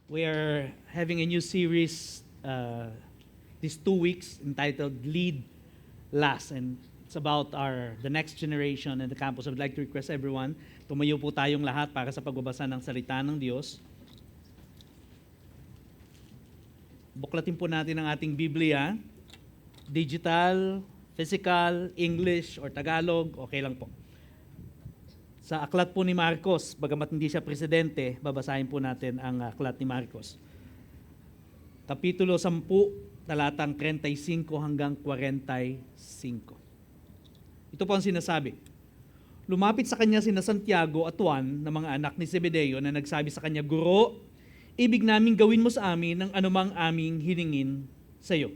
We are having a new series these 2 weeks entitled Lead Last, and it's about the next generation in the campus. I would like to request everyone, tumayo po tayong lahat para sa pagbabasa ng salita ng Diyos. Buklatin po natin ang ating Biblia, digital, physical, English, or Tagalog, okay lang po. Sa aklat po ni Marcos, bagamat hindi siya presidente, babasahin po natin ang aklat ni Marcos. Kapitulo 10, talatang 35 hanggang 45. Ito po ang sinasabi. Lumapit sa kanya sina Santiago at Juan na mga anak ni Zebedeo na nagsabi sa kanya, Guro, ibig naming gawin mo sa amin ng anumang aming hiningin sa iyo.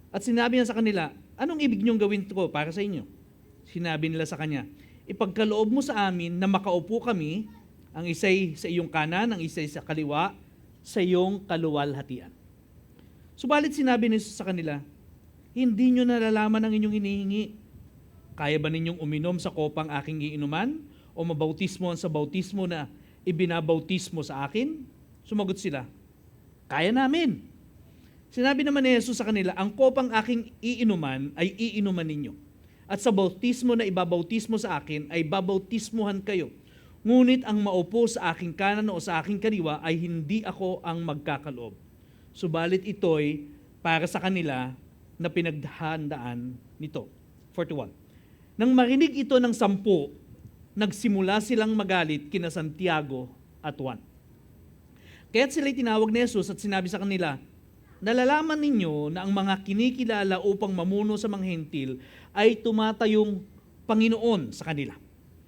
At sinabi niya sa kanila, anong ibig niyong gawin ko para sa inyo? Sinabi nila sa kanya, ipagkaloob mo sa amin na makaupo kami, ang isa'y sa iyong kanan, ang isa'y sa kaliwa, sa iyong kaluwalhatian. Subalit sinabi ni Jesus sa kanila, hindi nyo nalalaman ang inyong hinihingi. Kaya ba ninyong uminom sa kopang aking iinuman o mabautismo sa bautismo na ibinabautismo sa akin? Sumagot sila, kaya namin. Sinabi naman ni Jesus sa kanila, ang kopang aking iinuman ay iinuman ninyo. At sa bautismo na ibabautismo sa akin ay babautismuhan kayo. Ngunit ang maupo sa aking kanan o sa aking kaliwa ay hindi ako ang magkakaloob. Subalit ito'y para sa kanila na pinaghandaan nito. 41. Nang marinig ito ng 10, nagsimula silang magalit kina Santiago at Juan. Kaya't sila'y tinawag ni Jesus at sinabi sa kanila, nalalaman ninyo na ang mga kinikilala upang mamuno sa mga hentil ay tumatayong Panginoon sa kanila.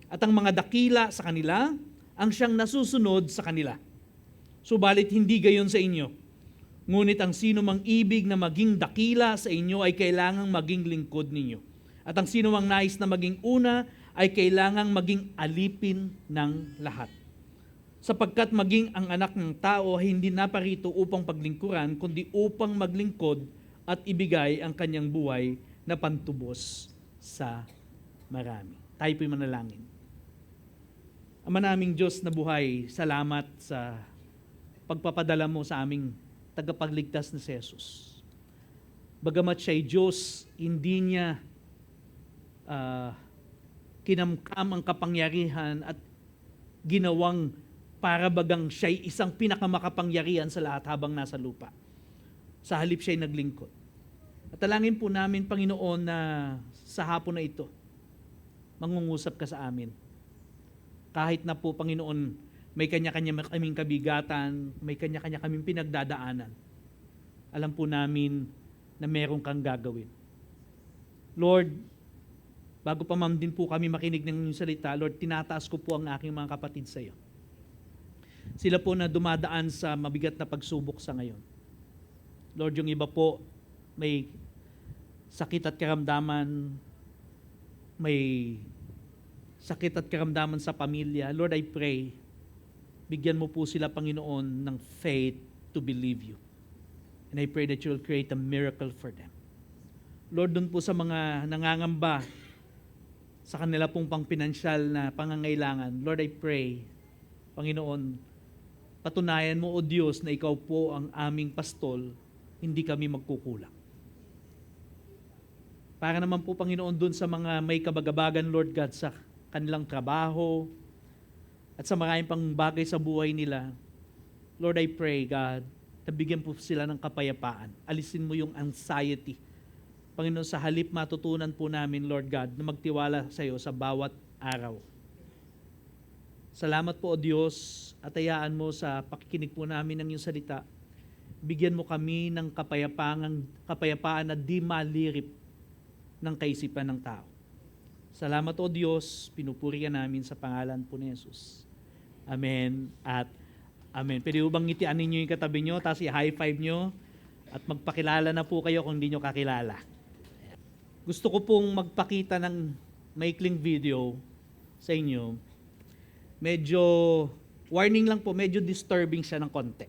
At ang mga dakila sa kanila, ang siyang nasusunod sa kanila. Subalit hindi gayon sa inyo. Ngunit ang sino mang ibig na maging dakila sa inyo ay kailangang maging lingkod ninyo. At ang sino mang nais na maging una ay kailangang maging alipin ng lahat. Sapagkat maging ang anak ng tao ay hindi naparito upang paglingkuran, kundi upang maglingkod at ibigay ang kanyang buhay na pantubos sa marami. Tayo po'y manalangin. Ama naming Diyos na buhay, salamat sa pagpapadala mo sa aming tagapagligtas na si Jesus. Bagamat siya'y Diyos, hindi niya kinamkam ang kapangyarihan at ginawang para bagang siya'y isang pinakamakapangyarihan sa lahat habang nasa lupa. Sa halip siya'y naglingkod. At talangin po namin, Panginoon, na sa hapon na ito, mangungusap ka sa amin. Kahit na po, Panginoon, may kanya-kanya kaming kabigatan, may kanya-kanya kaming pinagdadaanan. Alam po namin na meron kang gagawin. Lord, bago pa man din po kami makinig ng iyong salita, Lord, tinataas ko po ang aking mga kapatid sa iyo. Sila po na dumadaan sa mabigat na pagsubok sa ngayon. Lord, yung iba po may sakit at karamdaman, may sakit at karamdaman sa pamilya. Lord, I pray, bigyan mo po sila, Panginoon, ng faith to believe you. And I pray that you will create a miracle for them. Lord, dun po sa mga nangangamba sa kanila pong pang-pinansyal na pangangailangan, Lord, I pray, Panginoon, patunayan mo, O Diyos, na ikaw po ang aming pastol, hindi kami magkukulang. Para naman po, Panginoon, dun sa mga may kabagabagan, Lord God, sa kanilang trabaho at sa maraming pang bagay sa buhay nila, Lord, I pray, God, na bigyan po sila ng kapayapaan. Alisin mo yung anxiety. Panginoon, sa halip matutunan po namin, Lord God, na magtiwala sa iyo sa bawat araw. Salamat po, O Diyos, at hayaan mo sa pakikinig po namin ng iyong salita. Bigyan mo kami ng kapayapaan na di malirip ng kaisipan ng tao. Salamat, O Diyos, pinupuri ka namin sa pangalan po ni Jesus. Amen at amen. Pwede bang ngitian ninyo yung katabi nyo, tapos i-high five nyo, at magpakilala na po kayo kung hindi nyo kakilala. Gusto ko pong magpakita ng maikling video sa inyo. Medyo, warning lang po, medyo disturbing siya ng konti.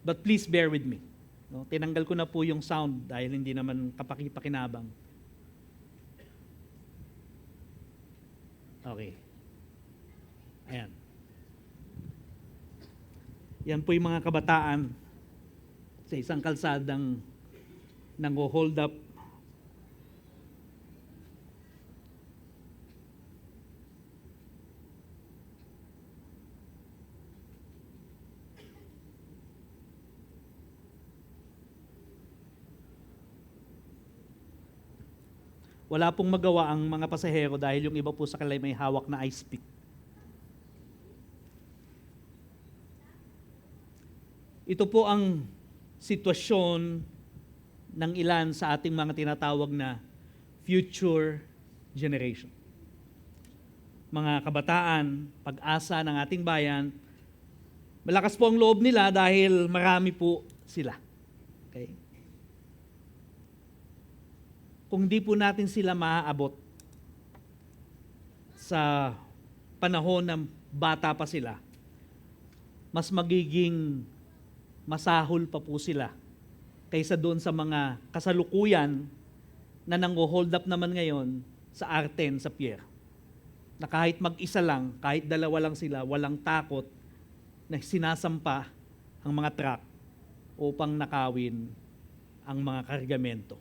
But please bear with me. No? Tinanggal ko na po yung sound dahil hindi naman kapaki-pakinabang. Okay. Ayan. Yan po yung mga kabataan sa isang kalsadang nang-hold up. Wala pong magawa ang mga pasahero dahil yung iba po sa kanila may hawak na ice pick. Ito po ang sitwasyon ng ilan sa ating mga tinatawag na future generation. Mga kabataan, pag-asa ng ating bayan, malakas po ang loob nila dahil marami po sila. Okay? Kung di po natin sila maaabot sa panahon ng bata pa sila, mas magiging masahol pa po sila kaysa doon sa mga kasalukuyan na nang-hold up naman ngayon sa Arten, sa pier. Na kahit mag-isa lang, kahit dalawa lang sila, walang takot na sinasampa ang mga truck upang nakawin ang mga kargamento.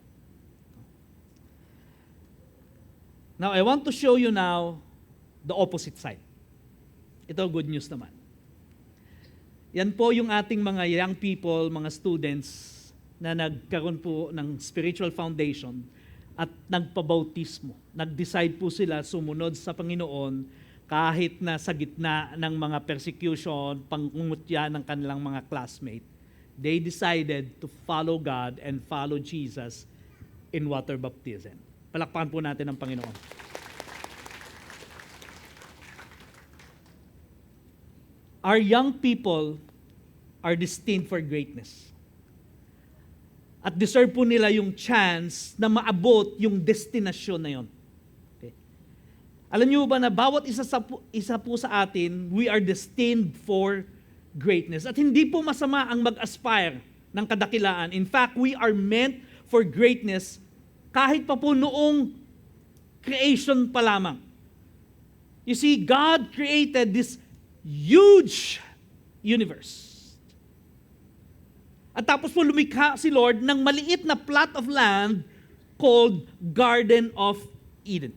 Now, I want to show you now the opposite side. Ito, good news naman. Yan po yung ating mga young people, mga students na nagkaroon po ng spiritual foundation at nagpabautismo. Nag-decide po sila sumunod sa Panginoon kahit na sa gitna ng mga persecution, pangungutya ng kanilang mga classmate. They decided to follow God and follow Jesus in water baptism. Palakpakan po natin ang Panginoon. Our young people are destined for greatness. At deserve po nila yung chance na maabot yung destinasyon na yon. Okay. Alam niyo ba na bawat isa po sa atin, we are destined for greatness. At hindi po masama ang mag-aspire ng kadakilaan. In fact, we are meant for greatness kahit pa po noong creation pa lamang. You see, God created this huge universe. At tapos po lumikha si Lord ng maliit na plot of land called Garden of Eden.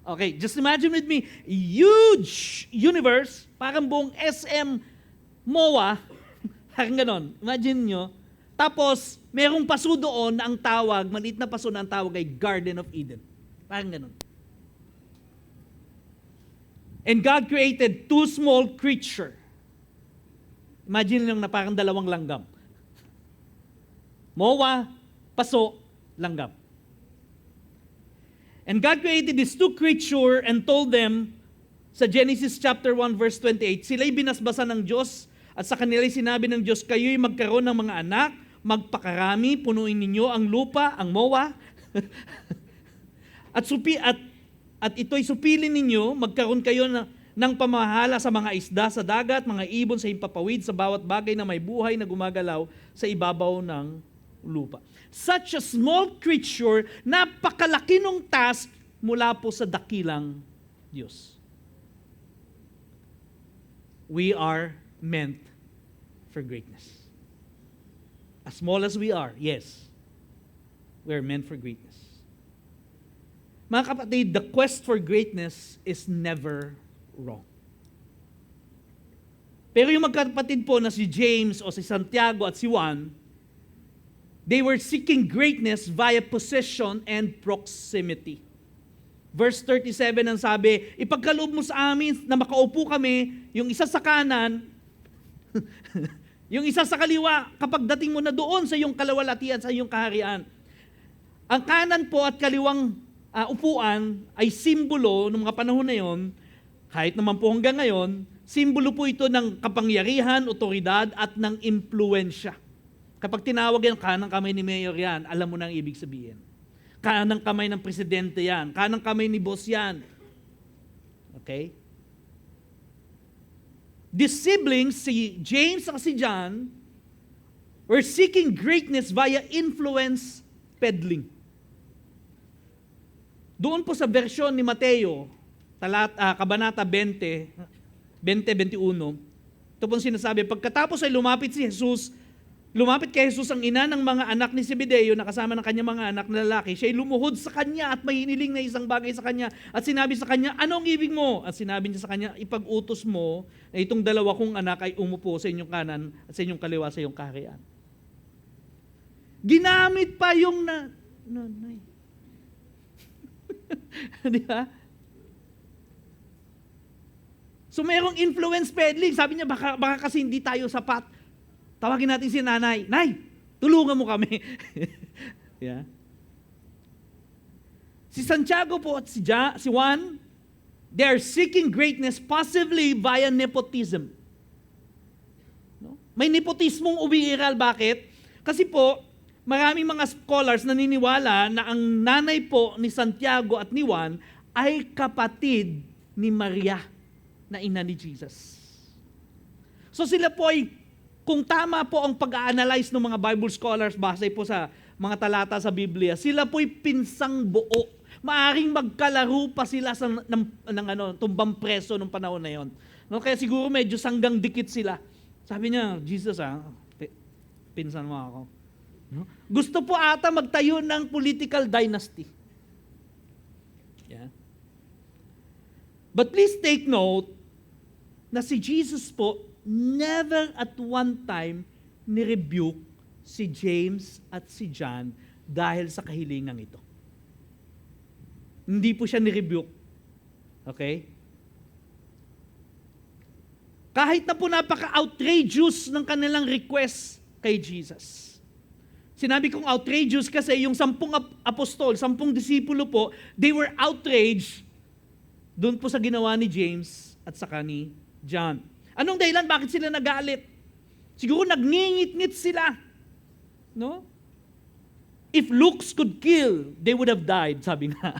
Okay, just imagine with me, huge universe, parang buong SM MOA, parang ganon. Imagine nyo. Tapos, merong paso doon na ang tawag, maliit na paso na ang tawag ay Garden of Eden. Parang ganon. And God created two small creatures. Imagine lang na parang dalawang langgam. MOA, paso, langgam. And God created these two creatures and told them sa Genesis chapter 1 verse 28, sila'y binasbasan ng Diyos at sa kanila'y sinabi ng Diyos, kayo'y magkaroon ng mga anak, magpakarami, punuin ninyo ang lupa, ang MOA, at ito'y supilin ninyo, magkaroon kayo ng pamahala sa mga isda sa dagat, mga ibon sa himpapawid, sa bawat bagay na may buhay na gumagalaw sa ibabaw ng lupa. Such a small creature, napakalaki nung task mula po sa dakilang Diyos. We are meant for greatness. As small as we are, yes, we are meant for greatness. Mga kapatid, the quest for greatness is never wrong. Pero yung magkapatid po na si James o si Santiago at si Juan, they were seeking greatness via possession and proximity. Verse 37 ang sabi, ipagkaloob mo sa amin na makaupo kami, yung isa sa kanan, yung isa sa kaliwa, kapag dating mo na doon sa iyong kalawalatian, sa iyong kaharian. Ang kanan po at kaliwang upuan ay simbolo ng mga panahon na yon, kahit naman po hanggang ngayon, simbolo po ito ng kapangyarihan, otoridad at ng impluensya. Kapag tinawag yan, kanang kamay ni Mayor yan, alam mo na ang ibig sabihin. Kanang kamay ng presidente yan, kanang kamay ni boss yan. Okay? These siblings, si James at si John, were seeking greatness via influence peddling. Doon po sa versyon ni Mateo, Kabanata 20, 21, Ito pong sinasabi, pagkatapos ay lumapit kay Jesus ang ina ng mga anak ni Zebedeo na kasama ng kanyang mga anak na lalaki. Siya'y lumuhod sa kanya at may hiniling na isang bagay sa kanya at sinabi sa kanya, anong ibig mo? At sinabi niya sa kanya, ipag-utos mo na itong dalawa kong anak ay umupo sa inyong kanan at sa inyong kaliwa sa iyong kaharian. Ginamit pa yung nanay. Di ba? So merong influence peddling. Sabi niya, baka kasi hindi tayo sapat. Tawagin natin si nanay. Nay, tulungan mo kami. Yeah. Si Santiago po at si Juan, they are seeking greatness possibly via nepotism. No? May nepotismong umiiral. Bakit? Kasi po, maraming mga scholars naniniwala na ang nanay po ni Santiago at ni Juan ay kapatid ni Maria na ina ni Jesus. So sila po ay, kung tama po ang pag-a-analyze ng mga Bible scholars base po sa mga talata sa Biblia, sila po ay pinsang buo. Maaring magkalaro pa sila ng tumbang preso nung panahon na yon. No, kaya siguro medyo sanggang dikit sila. Sabi niya, Jesus pinsan mo ako. No? Gusto po ata magtayo ng political dynasty. Yeah. But please take note na si Jesus po never at one time ni-rebuke si James at si John dahil sa kahilingang ito. Hindi po siya ni-rebuke. Okay? Kahit na po napaka-outrageous ng kanilang request kay Jesus. Sinabi kong outrageous kasi yung 10 apostol, 10 disipulo po, they were outraged doon po sa ginawa ni James at saka ni John. Anong dahilan? Bakit sila nagalit? Siguro nagngingit-ngit sila. No? If looks could kill, they would have died, sabi nga.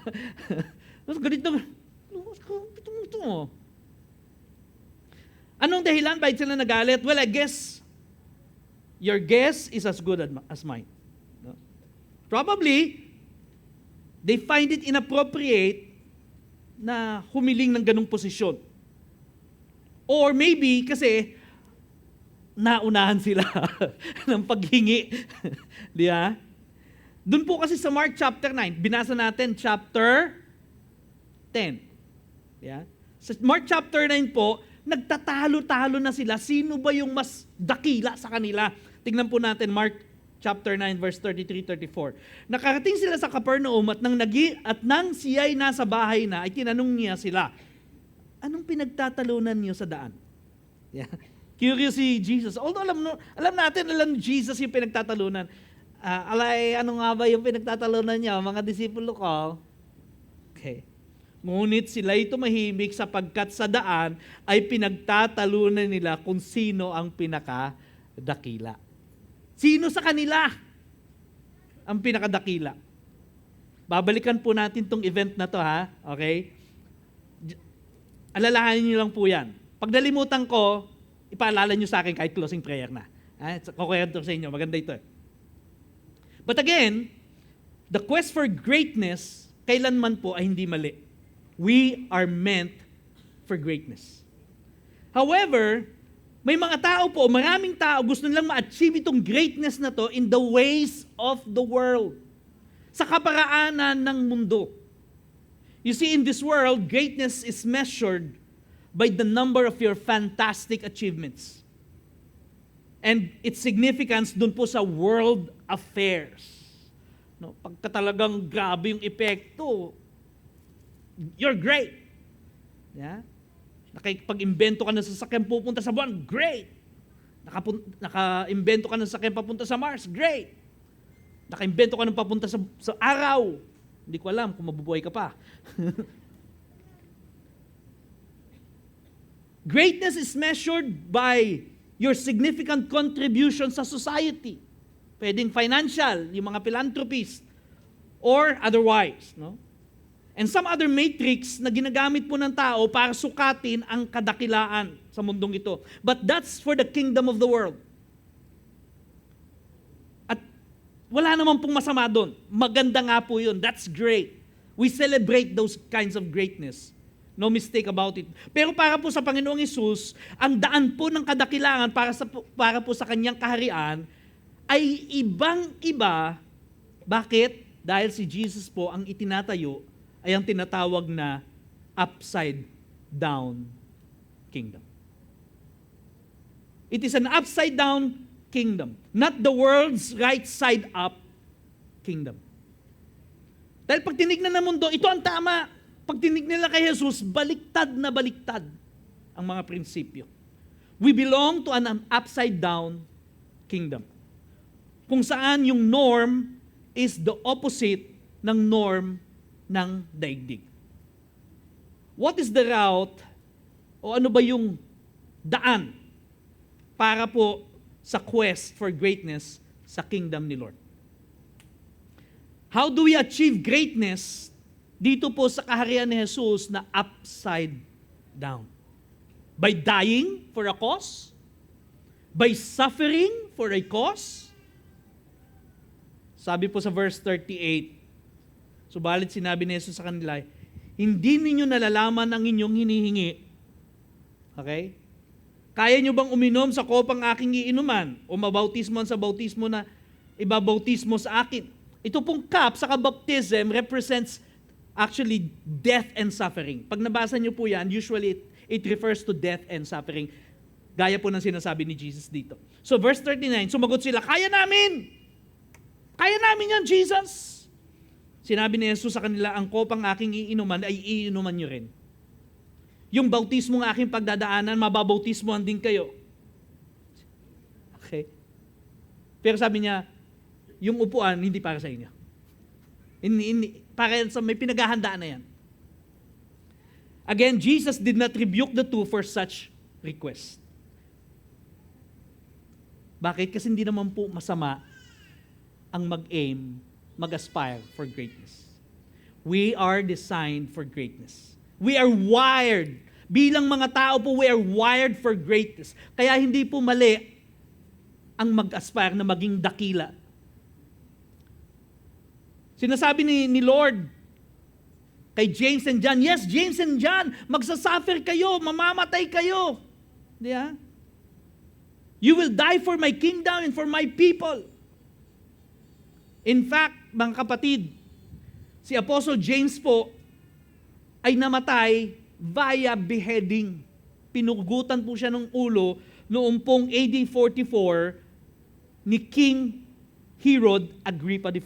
Ganito. Anong dahilan? Bakit sila nagalit? Well, I guess your guess is as good as mine. No? Probably, they find it inappropriate na humiling ng ganung posisyon. Or maybe kasi naunahan sila ng paghingi. Di ba? Doon po kasi sa Mark chapter 9, binasa natin chapter 10. Yeah? Sa Mark chapter 9 po, nagtatalo-talo na sila. Sino ba yung mas dakila sa kanila? Tingnan po natin Mark chapter 9 verse 33-34. Nakarating sila sa Capernaum at nang siya'y nasa bahay na, ay tinanong niya sila, anong pinagtatalunan niyo sa daan? Yeah. Curious si Jesus. Although alam natin ni Jesus yung pinagtatalunan. Ano nga ba yung pinagtatalunan niya, mga disipulo ko? Okay. Ngunit sila'y tumahimik sapagkat sa daan ay pinagtatalunan nila kung sino ang pinakadakila. Sino sa kanila ang pinakadakila? Babalikan po natin tong event na to, ha? Okay? Alalahanin niyo lang po yan. Pag nalimutan ko, ipaalala niyo sa akin kahit closing prayer na. Kukwento sa inyo, maganda ito. But again, the quest for greatness, kailanman po ay hindi mali. We are meant for greatness. However, may mga tao po, maraming tao gusto nilang ma-achieve itong greatness na to in the ways of the world. Sa kaparaanan ng mundo. You see, in this world, greatness is measured by the number of your fantastic achievements. And its significance dun po sa world affairs. No, pagka talagang grabe yung epekto, you're great. Yeah? Nakipag-imbento ka ng sasakyan pupunta sa buwan, great. Naka-imbento ka ng sasakyan papunta sa Mars, great. Naka-imbento ka ng papunta sa araw. Hindi ko alam kung mabubuhay ka pa. Greatness is measured by your significant contribution sa society. Pwedeng financial, yung mga philanthropist, or otherwise. No? And some other matrix na ginagamit po ng tao para sukatin ang kadakilaan sa mundong ito. But that's for the kingdom of the world. At wala naman pong masama doon. Maganda nga po yun. That's great. We celebrate those kinds of greatness. No mistake about it. Pero para po sa Panginoong Hesus, ang daan po ng kadakilangan para po sa kanyang kaharian ay ibang-iba. Bakit? Dahil si Jesus po ang itinatayo ay ang tinatawag na upside down kingdom. It is an upside down kingdom, not the world's right side up kingdom. Dahil pag tinignan ng mundo, ito ang tama. Pag tinignan nila kay Jesus, baliktad na baliktad ang mga prinsipyo. We belong to an upside down kingdom. Kung saan yung norm is the opposite ng norm ng daigdig. What is the route o ano ba yung daan para po sa quest for greatness sa kingdom ni Lord? How do we achieve greatness dito po sa kaharian ni Jesus na upside down? By dying for a cause? By suffering for a cause? Sabi po sa verse 38, subalit sinabi ni Jesus sa kanila, hindi ninyo nalalaman ang inyong hinihingi. Okay? Kaya nyo bang uminom sa kopang aking iinuman o mabautismo sa bautismo na ibabautismo sa akin? Ito pong cup sa baptism represents actually death and suffering. Pag nabasa nyo po yan, usually it refers to death and suffering. Gaya po ng sinasabi ni Jesus dito. So verse 39, sumagot sila, kaya namin! Kaya namin yan, Jesus! Sinabi ni Jesus sa kanila, ang kopang aking iinuman ay iinuman nyo rin. Yung bautismo ng aking pagdadaanan, mababautismoan din kayo. Okay? Pero sabi niya, yung upuan, hindi para sa inyo. Para sa may pinaghahandaan na yan. Again, Jesus did not rebuke the two for such request. Bakit? Kasi hindi naman po masama ang mag-aim, mag-aspire for greatness. We are designed for greatness. We are wired. Bilang mga tao po, we are wired for greatness. Kaya hindi po mali ang mag-aspire na maging dakila. Sinasabi ni Lord kay James and John, yes, James and John, magsasuffer kayo, mamamatay kayo. Di ba? You will die for my kingdom and for my people. In fact, mga kapatid, si Apostle James po ay namatay via beheading. Pinugutan po siya ng ulo noong pong AD 44 ni King Herod Agrippa I.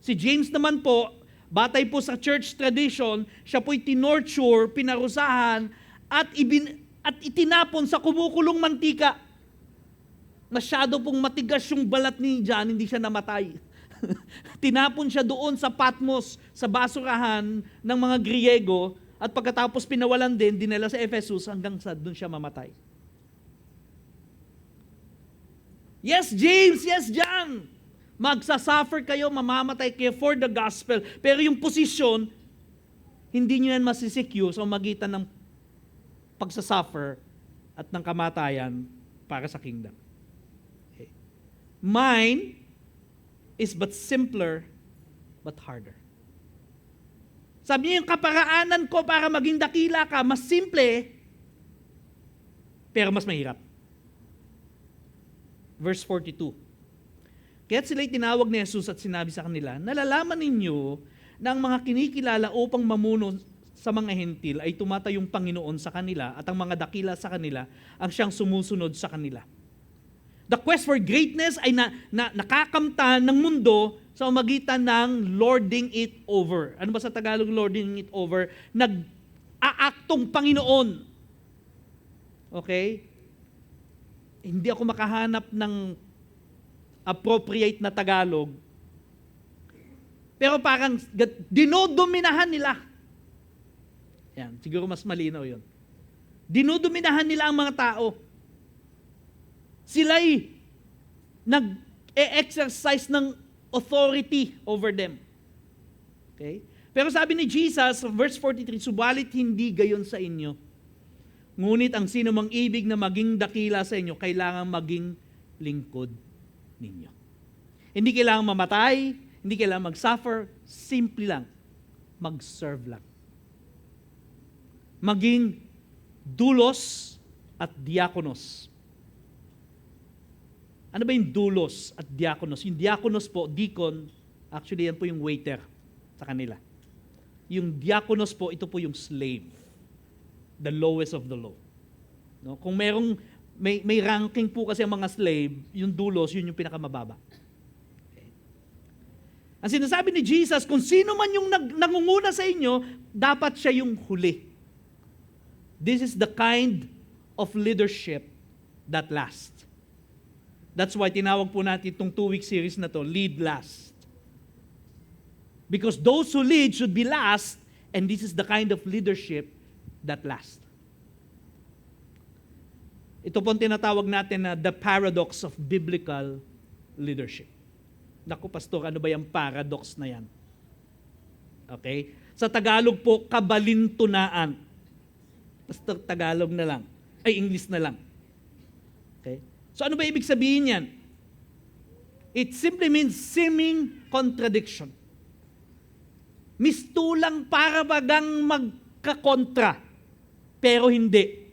Si James naman po, batay po sa church tradition, siya po'y tinorture, pinarusahan, at itinapon sa kumukulong mantika. Masyado pong matigas yung balat ni John, hindi siya namatay. Tinapon siya doon sa Patmos, sa basurahan ng mga Griego, at pagkatapos pinawalan din, dinala sa Ephesus hanggang sa doon siya mamatay. Yes, James, yes, John. Magsasuffer kayo, mamamatay kayo for the gospel. Pero yung posisyon, hindi nyo yan masisecure sa magitan ng pagsasuffer at ng kamatayan para sa kingdom. Okay. Mine is but simpler but harder. Sabi niya, yung kaparaanan ko para maging dakila ka, mas simple, pero mas mahirap. Verse 42. Kaya't sila'y tinawag ni Jesus at sinabi sa kanila, nalalaman ninyo na ang mga kinikilala upang mamuno sa mga hentil ay tumatayong Panginoon sa kanila at ang mga dakila sa kanila ang siyang sumusunod sa kanila. The quest for greatness ay nakakamtan ng mundo sa magitan ng lording it over. Ano ba sa Tagalog lording it over? Nag-aaktong Panginoon. Okay? Hindi ako makahanap ng appropriate na Tagalog. Pero parang dinodominahan nila. Yan, siguro mas malinaw yun. Dinodominahan nila ang mga tao. Sila'y nag-exercise ng authority over them. Okay? Pero sabi ni Jesus, verse 43, subalit hindi gayon sa inyo. Ngunit ang sino mang ibig na maging dakila sa inyo, kailangan maging lingkod ninyo. Hindi kailangan mamatay, hindi kailangan mag-suffer, simple lang, mag-serve lang. maging doulos at diakonos. Ano ba yung doulos at diakonos? Yung diakonos po, deacon, actually yan po yung waiter sa kanila. Yung diakonos po, ito po yung slave. The lowest of the low. No? Kung may ranking po kasi ang mga slave, yung doulos, yun yung pinakamababa. Okay. Ang sinasabi ni Jesus, kung sino man yung nangunguna sa inyo, dapat siya yung huli. This is the kind of leadership that lasts. That's why tinawag po natin itong 2-week series na to, Lead Last. Because those who lead should be last, and this is the kind of leadership that lasts. Ito po ang tinatawag natin na the paradox of biblical leadership. Naku, pastor, ano ba yung paradox na yan? Okay? Sa Tagalog po, kabalintunaan. Basta Tagalog na lang. Ay, English na lang. Okay? So ano ba ibig sabihin yan? It simply means seeming contradiction. Mistulang para bagang magkakontra, pero hindi.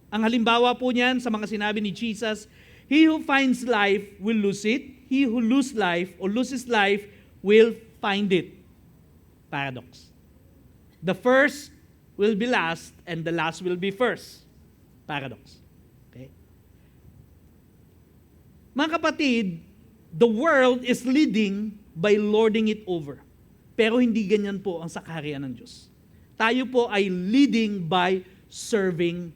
Ang halimbawa po niyan sa mga sinabi ni Jesus, he who finds life will lose it. He who loses life will find it. Paradox. The first will be last and the last will be first. Paradox. Okay? Mga kapatid, the world is leading by lording it over. Pero hindi ganyan po ang sakarian ng Diyos. Tayo po ay leading by serving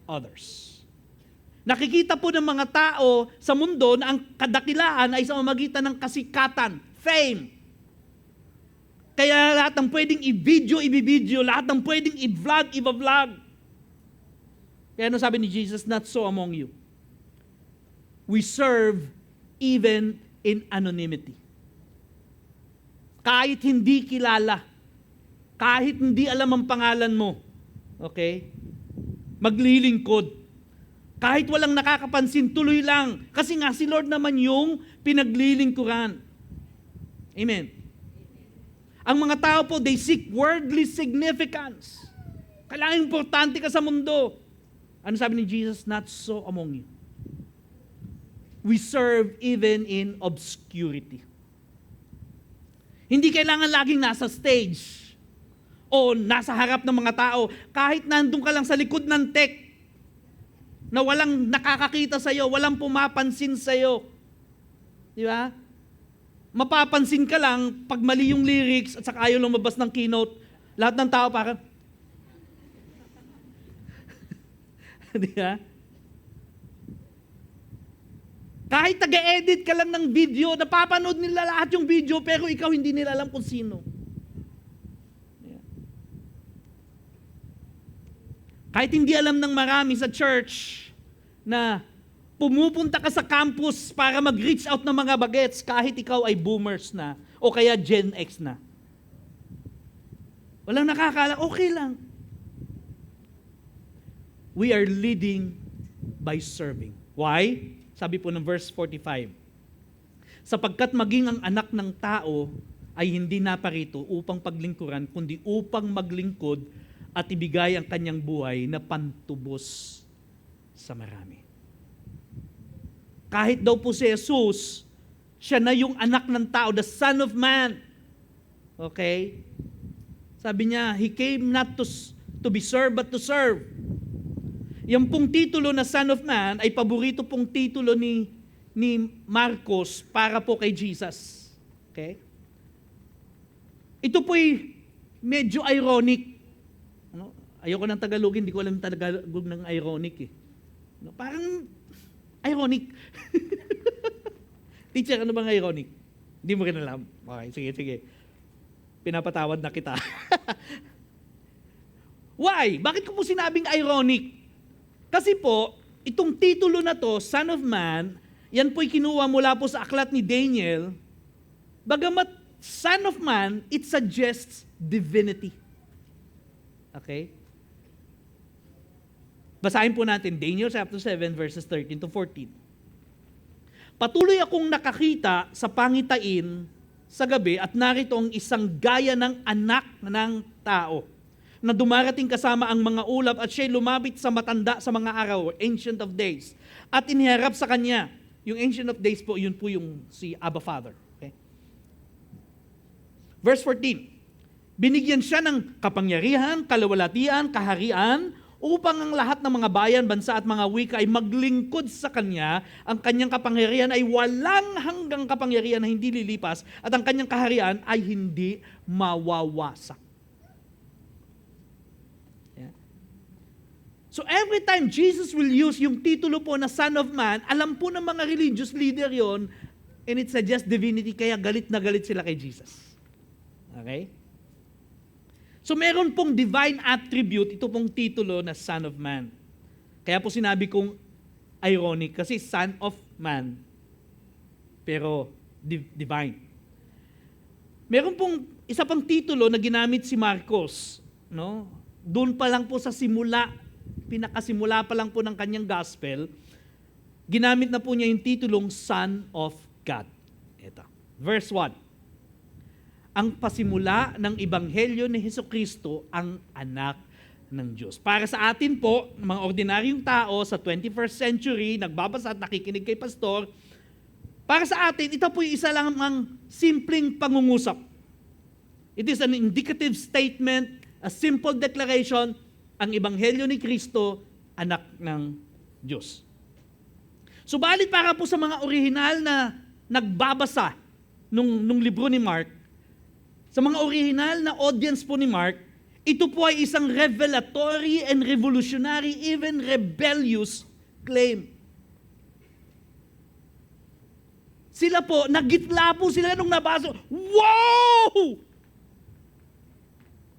others. Nakikita po ng mga tao sa mundo na ang kadakilaan ay sa pamamagitan ng kasikatan, fame. Kaya lahat ng pwedeng i-video, lahat ng pwedeng i-vlog. Kaya ano sabi ni Jesus, not so among you. We serve even in anonymity. Kahit hindi kilala, kahit hindi alam ang pangalan mo, okay? Maglilingkod. Kahit walang nakakapansin, tuloy lang. Kasi nga si Lord naman yung pinaglilingkuran. Amen. Ang mga tao po, they seek worldly significance. Kailangan importante ka sa mundo. Ano sabi ni Jesus? Not so among you. We serve even in obscurity. Hindi kailangan laging nasa stage o nasa harap ng mga tao. Kahit nandun ka lang sa likod ng tech na walang nakakakita sa'yo, walang pumapansin sa'yo. Di ba? Mapapansin ka lang pag mali yung lyrics at saka ayaw lumabas ng keynote. Lahat ng tao parang, di ba? Kahit taga-edit ka lang ng video, napapanood nila lahat yung video, pero ikaw hindi nila alam kung sino. Yeah. Kahit hindi alam ng marami sa church na pumupunta ka sa campus para mag-reach out ng mga bagets kahit ikaw ay boomers na o kaya Gen X na. Walang nakakala, okay lang. We are leading by serving. Why? Sabi po ng verse 45, sapagkat maging ang anak ng tao ay hindi naparito upang paglingkuran, kundi upang maglingkod at ibigay ang kanyang buhay na pantubos sa marami. Kahit daw po si Jesus, siya na yung anak ng tao, the Son of Man. Okay? Sabi niya, He came not to be served, but to serve. Yung pong titulo na Son of Man ay paborito pong titulo ni Marcos para po kay Jesus. Okay? Ito po'y medyo ironic. Ano? Ayoko ng Tagalogin, hindi ko alam Tagalog ng ironic eh. No? Parang ironic. Teacher, ano bang ironic? Hindi mo rin alam. Okay, sige. Pinapatawad na kita. Why? Bakit ko po sinabing ironic? Kasi po, itong titulo na to, Son of Man, yan po'y kinuha mula po sa aklat ni Daniel. Bagamat Son of Man, it suggests divinity. Okay? Basahin po natin Daniel chapter 7 verses 13 to 14. Patuloy akong nakakita sa pangitain sa gabi at narito ang isang gaya ng anak ng tao. na dumarating kasama ang mga ulap at siya'y lumapit sa matanda sa mga araw, Ancient of Days, at iniharap sa kanya. Yung Ancient of Days po, yun po yung si Abba Father. Okay? Verse 14, binigyan siya ng kapangyarihan, kalawalatian, kaharian, upang ang lahat ng mga bayan, bansa at mga wika ay maglingkod sa Kanya. Ang Kanyang kapangyarihan ay walang hanggang kapangyarihan na hindi lilipas at ang Kanyang kaharian ay hindi mawawasak. Yeah. So every time Jesus will use yung titulo po na Son of Man, alam po ng mga religious leader yon, and it suggests divinity, kaya galit na galit sila kay Jesus. Okay? So meron pong divine attribute, ito pong titulo na Son of Man. Kaya po sinabi kong ironic, kasi Son of Man, pero divine. Meron pong isa pang titulo na ginamit si Marcos. No? Doon pa lang po sa simula, pinakasimula pa lang po ng kanyang gospel, ginamit na po niya yung titulong Son of God. Ito. Verse 1. Ang pasimula ng Ebanghelyo ni Hesukristo ang anak ng Diyos. Para sa atin po, mga ordinaryong tao sa 21st century, nagbabasa at nakikinig kay pastor, para sa atin, ito po yung isa lang ang simpleng pangungusap. It is an indicative statement, a simple declaration, ang Ebanghelyo ni Kristo, anak ng Diyos. Subalit para po sa mga orihinal na nagbabasa nung libro ni Mark, sa mga original na audience po ni Mark, ito po ay isang revelatory and revolutionary, even rebellious claim. Sila po, nagitla po sila nung nabasa. Wow!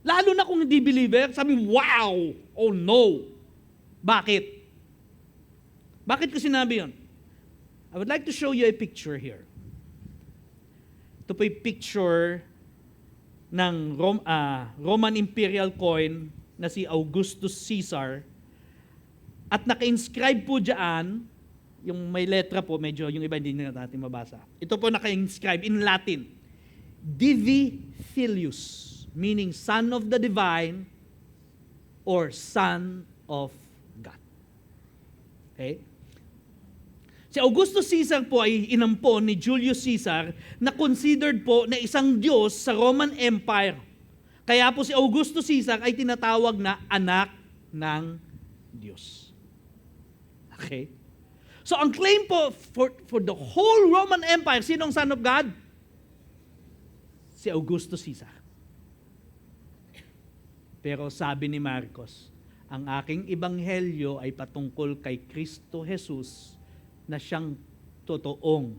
Lalo na kung hindi believer, sabi, wow! Oh no! Bakit? Bakit ko sinabi yun? I would like to show you a picture here. Ito po yung picture ng Roman imperial coin na si Augustus Caesar, at naka-inscribe po dyan, yung may letra po, medyo yung iba hindi na natin mabasa. Ito po naka-inscribe in Latin, Divi Filius, meaning Son of the Divine or Son of God. Okay? Si Augustus Caesar po ay inampon ni Julius Caesar na considered po na isang Diyos sa Roman Empire. Kaya po si Augustus Caesar ay tinatawag na anak ng Diyos. Okay? So ang claim po for the whole Roman Empire, sino ang Son of God? Si Augustus Caesar. Pero sabi ni Marcos, ang aking ebanghelyo ay patungkol kay Kristo Jesus, na siyang totoong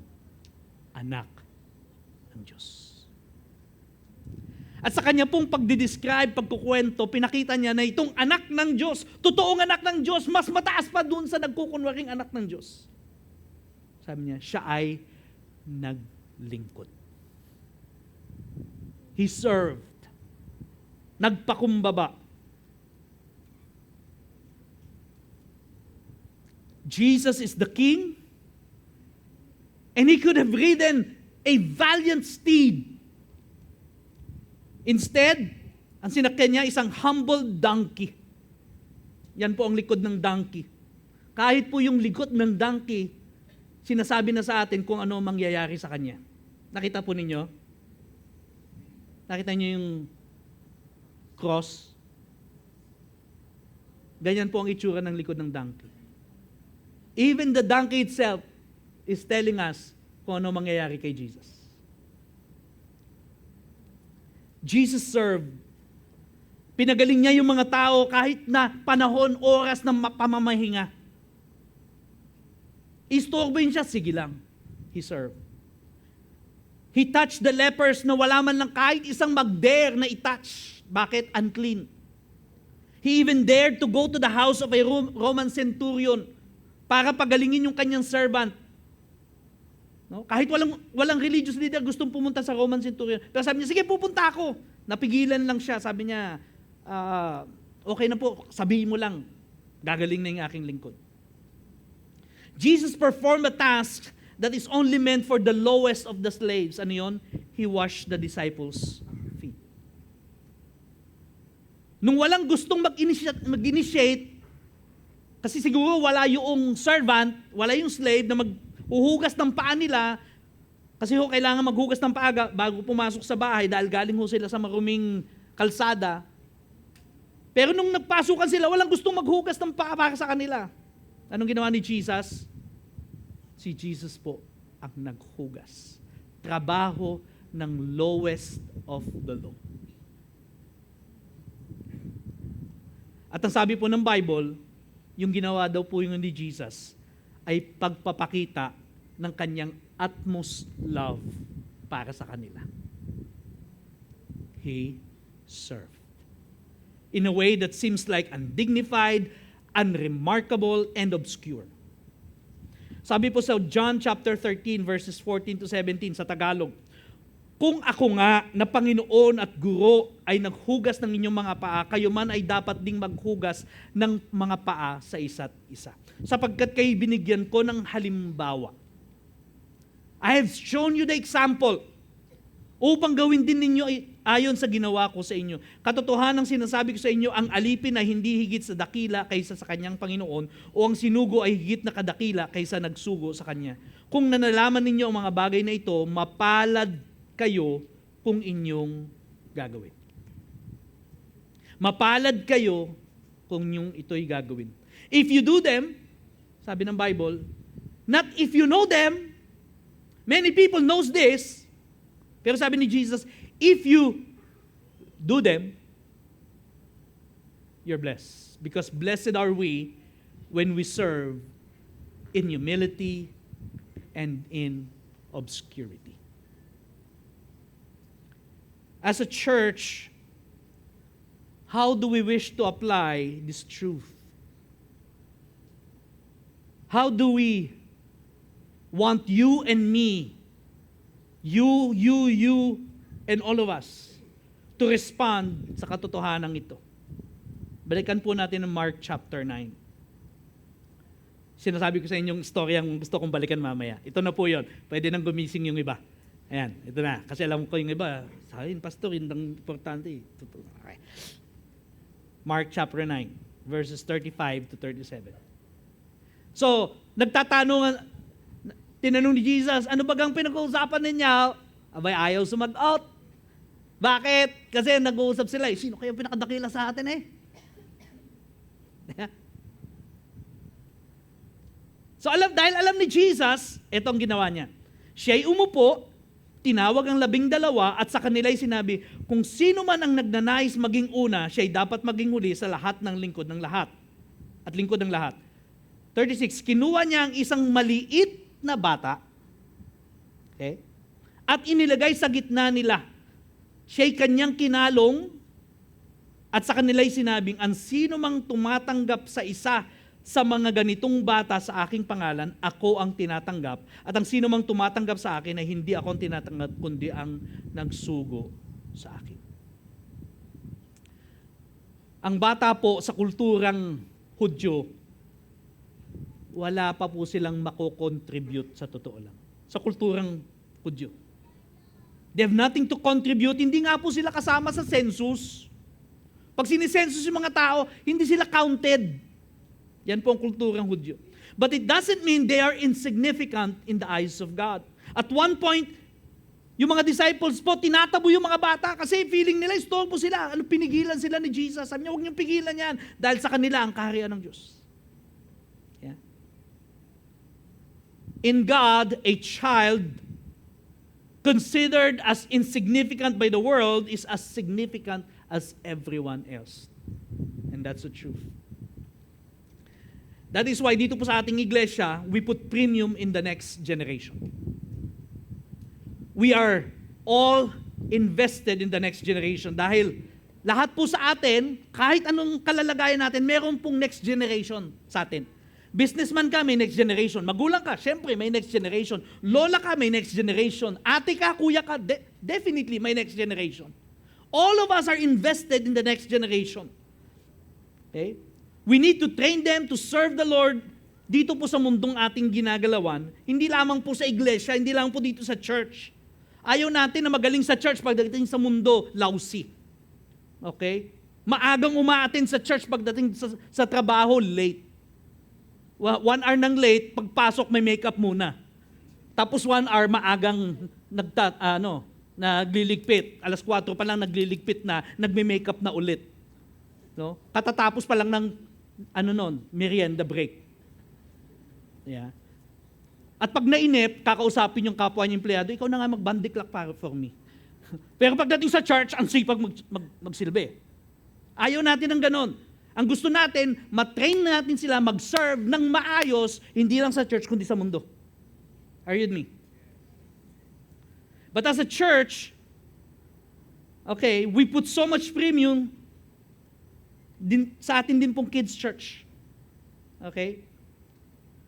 anak ng Diyos. At sa kanya pong pagdidescribe, pagkukwento, pinakita niya na itong anak ng Diyos, totoong anak ng Diyos, mas mataas pa dun sa nagkukunwaring anak ng Diyos. Sabi niya, siya ay naglingkod. He served. Nagpakumbaba. Jesus is the King, and He could have ridden a valiant steed. Instead, ang sinakyan niya isang humble donkey. Yan po ang likod ng donkey. Kahit po yung likod ng donkey, sinasabi na sa atin kung ano mangyayari sa kanya. Nakita po ninyo? Nakita niyo yung cross? Ganyan po ang itsura ng likod ng donkey. Even the donkey itself is telling us kung ano mangyayari kay Jesus. Jesus served. Pinagaling niya yung mga tao kahit na panahon, oras ng pamamahinga. Istorbohin siya, sige lang. He served. He touched the lepers na wala man lang kahit isang mag-dare na i-touch. Bakit? Unclean. He even dared to go to the house of a Roman centurion para pagalingin yung kanyang servant. No? Kahit walang religious leader gustong pumunta sa Roman centurion. Pero sabi niya, sige, pupunta ako. Napigilan lang siya. Sabi niya, okay na po, sabihin mo lang, gagaling na yung aking lingkod. Jesus performed a task that is only meant for the lowest of the slaves. Ano yun? He washed the disciples' feet. Nung walang gustong mag-initiate, kasi siguro wala yung servant, wala yung slave na maghuhugas ng paa nila, kasi kailangan maghugas ng paa bago pumasok sa bahay dahil galing sila sa maruming kalsada. Pero nung nagpasukan sila, walang gustong maghugas ng paa para sa kanila. Anong ginawa ni Jesus? Si Jesus po ang naghugas. Trabaho ng lowest of the low. At ang sabi po ng Bible, yung ginawa daw po yung ni Jesus ay pagpapakita ng kanyang utmost love para sa kanila. He served. In a way that seems like undignified, unremarkable, and obscure. Sabi po sa John chapter 13 verses 14 to 17 sa Tagalog, kung ako nga na Panginoon at Guro ay naghugas ng inyong mga paa, kayo man ay dapat ding maghugas ng mga paa sa isa't isa. Sapagkat kayo binigyan ko ng halimbawa. I have shown you the example upang gawin din ninyo ayon sa ginawa ko sa inyo. Katotohanan ang sinasabi ko sa inyo, ang alipin ay hindi higit sa dakila kaysa sa kanyang Panginoon o ang sinugo ay higit na kadakila kaysa nagsugo sa kanya. Kung nanalaman ninyo ang mga bagay na ito, mapalad kayo kung inyong gagawin. Mapalad kayo kung yung ito'y gagawin. If you do them, sabi ng Bible, not if you know them, many people knows this, pero sabi ni Jesus, if you do them, you're blessed. Because blessed are we when we serve in humility and in obscurity. As a church, how do we wish to apply this truth? How do we want you and me, you, and all of us, to respond sa katotohanan ito? Balikan po natin ang Mark chapter 9. Sinasabi ko sa inyong istoryang gusto kong balikan mamaya. Ito na po yon. Pwede nang gumising yung iba. Ayan, ito na. Kasi alam ko yung iba, sabihin, pastor, yun ang importante. Okay. Mark chapter 9, verses 35 to 37. So, tinanong ni Jesus, ano bagang pinag-uusapan ninyo? Abay, ayaw sumag-out. Bakit? Kasi nag-uusap sila, sino kaya pinakadakila sa atin eh? So, dahil alam ni Jesus, ito ang ginawa niya. Siya'y umupo, tinawag ang 12 at sa kanila'y sinabi, kung sino man ang nagnanais maging una, siya'y dapat maging huli sa lahat ng lingkod ng lahat. At lingkod ng lahat. 36, kinuha niya ang isang maliit na bata, okay, at inilagay sa gitna nila. Siya'y kanyang kinalong at sa kanila'y sinabing, ang sino mang tumatanggap sa isa sa mga ganitong bata sa aking pangalan, ako ang tinatanggap. At ang sino mang tumatanggap sa akin ay hindi ako ang tinatanggap, kundi ang nagsugo sa akin. Ang bata po sa kulturang Hudyo, wala pa po silang mako-contribute sa totoo lang. Sa kulturang Hudyo. They have nothing to contribute. Hindi nga po sila kasama sa census. Pag sinisensus yung mga tao, hindi sila counted. Yan po ang kulturang Hudyo. But it doesn't mean they are insignificant in the eyes of God. At one point, yung mga disciples po, tinatabo yung mga bata kasi feeling nila, istorbo sila. Pinigilan sila ni Jesus. Sabi niya, huwag niyong pigilan yan dahil sa kanila ang kaharian ng Diyos. Yeah. In God, a child considered as insignificant by the world is as significant as everyone else. And that's the truth. That is why dito po sa ating iglesia, we put premium in the next generation. We are all invested in the next generation dahil lahat po sa atin, kahit anong kalalagayan natin, meron pong next generation sa atin. Businessman ka, may next generation. Magulang ka, syempre may next generation. Lola ka, may next generation. Ate ka, kuya ka, definitely may next generation. All of us are invested in the next generation. Okay? We need to train them to serve the Lord dito po sa mundong ating ginagalawan. Hindi lamang po sa iglesia, hindi lang po dito sa church. Ayaw natin na magaling sa church pagdating sa mundo, lousy. Okay? Maagang umaattend sa church pagdating sa trabaho, late. 1 hour ng late, pagpasok may makeup muna. Tapos 1 hour maagang nagliligpit. 4:00 pa lang nagliligpit na, nagme-makeup na ulit. No? Katatapos pa lang ng merienda break. Yeah. At pag nainip, kakausapin yung kapwa niya empleyado, ikaw na nga magbandiklak para for me. Pero pagdating sa church, ang sipag magsilbi. Ayaw natin ng ganon. Ang gusto natin, matrain natin sila mag-serve ng maayos, hindi lang sa church, kundi sa mundo. Are you with me? But as a church, okay, we put so much premium sa atin din pong kids church. Okay?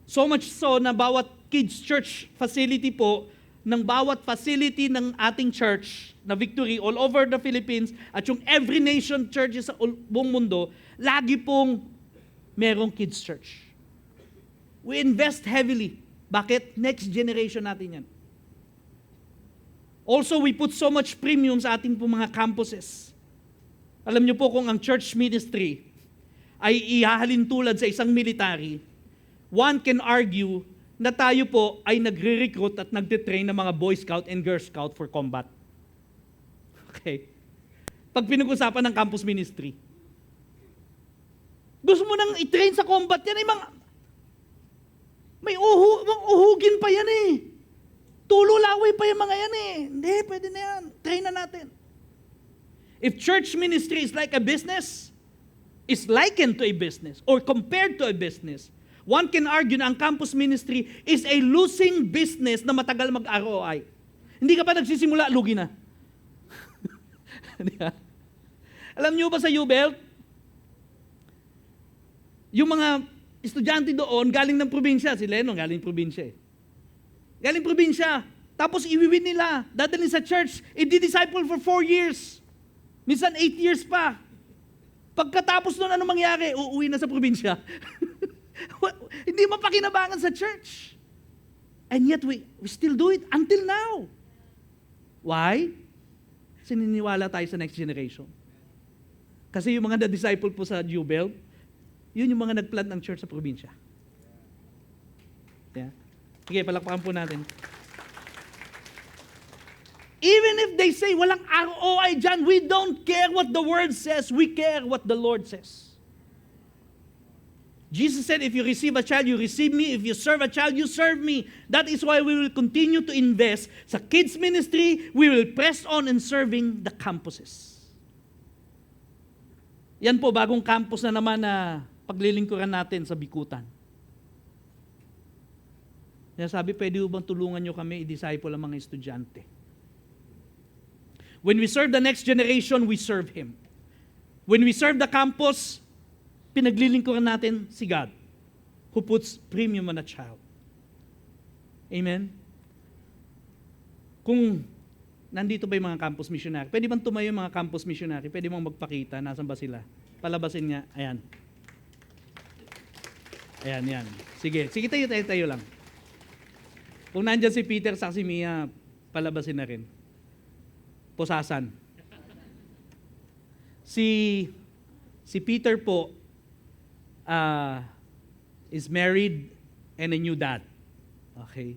So much so na bawat kids church facility po, ng bawat facility ng ating church na Victory all over the Philippines at yung every nation churches sa buong mundo, lagi pong merong kids church. We invest heavily. Bakit? Next generation natin yan. Also, we put so much premium sa ating pong mga campuses. Alam niyo po kung ang church ministry ay ihahalin tulad sa isang military, one can argue na tayo po ay nagre-recruit at nagtitrain ng mga Boy Scout and Girl Scout for combat. Okay? Pag pinag-usapan ng campus ministry, gusto mo nang i-train sa combat yan, may uhugin pa yan eh. Tulo-laway pa yung mga yan eh. Hindi, pwede na yan. Train na natin. If church ministry is like a business, is likened to a business, or compared to a business, one can argue na ang campus ministry is a losing business na matagal mag-ROI. Hindi ka pa nagsisimula, lugi na. Alam niyo ba sa U-Belt, yung mga estudyante doon galing ng probinsya, si Leno galing probinsya eh. Galing probinsya, tapos iwiwin nila, dadalhin sa church, i-disciple for 4 years. Minsan 8 years pa. Pagkatapos nun, ano mangyari? Uuwi na sa probinsya. Hindi mapakinabangan sa church. And yet we still do it until now. Why? Kasi niniwala tayo sa next generation. Kasi yung mga na-disciple po sa Jubel, yun yung mga nagplant ng church sa probinsya. Yeah. Sige, palakpakan po natin. Even if they say walang ROI dyan, we don't care what the word says, we care what the Lord says. Jesus said, if you receive a child, you receive me. If you serve a child, you serve me. That is why we will continue to invest sa kids ministry. We will press on in serving the campuses. Yan po, bagong campus na naman na paglilingkuran natin sa Bikutan. Kaya sabi, pwede bang tulungan nyo kami i-disciple ang mga estudyante? When we serve the next generation, we serve Him. When we serve the campus, pinaglilingkuran natin si God who puts premium on a child. Amen? Kung nandito ba yung mga campus missionary, pwede bang tumayo yung mga campus missionary? Pwede bang magpakita? Nasaan ba sila? Palabasin nga. Ayan. Ayan, yan. Sige, tayo lang. Kung nandyan si Peter sa si Mia, palabasin na rin. Pusasan. Si Peter po, is married and a new dad. Okay.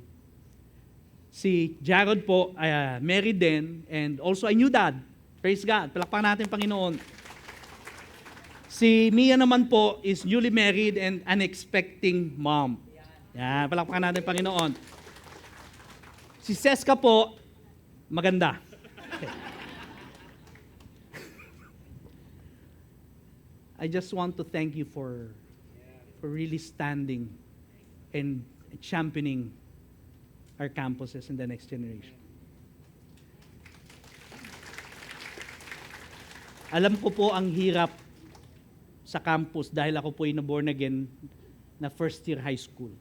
Si Jared po, married din and also a new dad. Praise God. Palakpakan natin Panginoon. Si Mia naman po is newly married and an expecting mom. Yan, palakpakan natin Panginoon. Si Seska po, maganda. Okay. I just want to thank you for really standing and championing our campuses in the next generation. Alam ko po ang hirap sa campus dahil ako po ay na-born again na first year high school.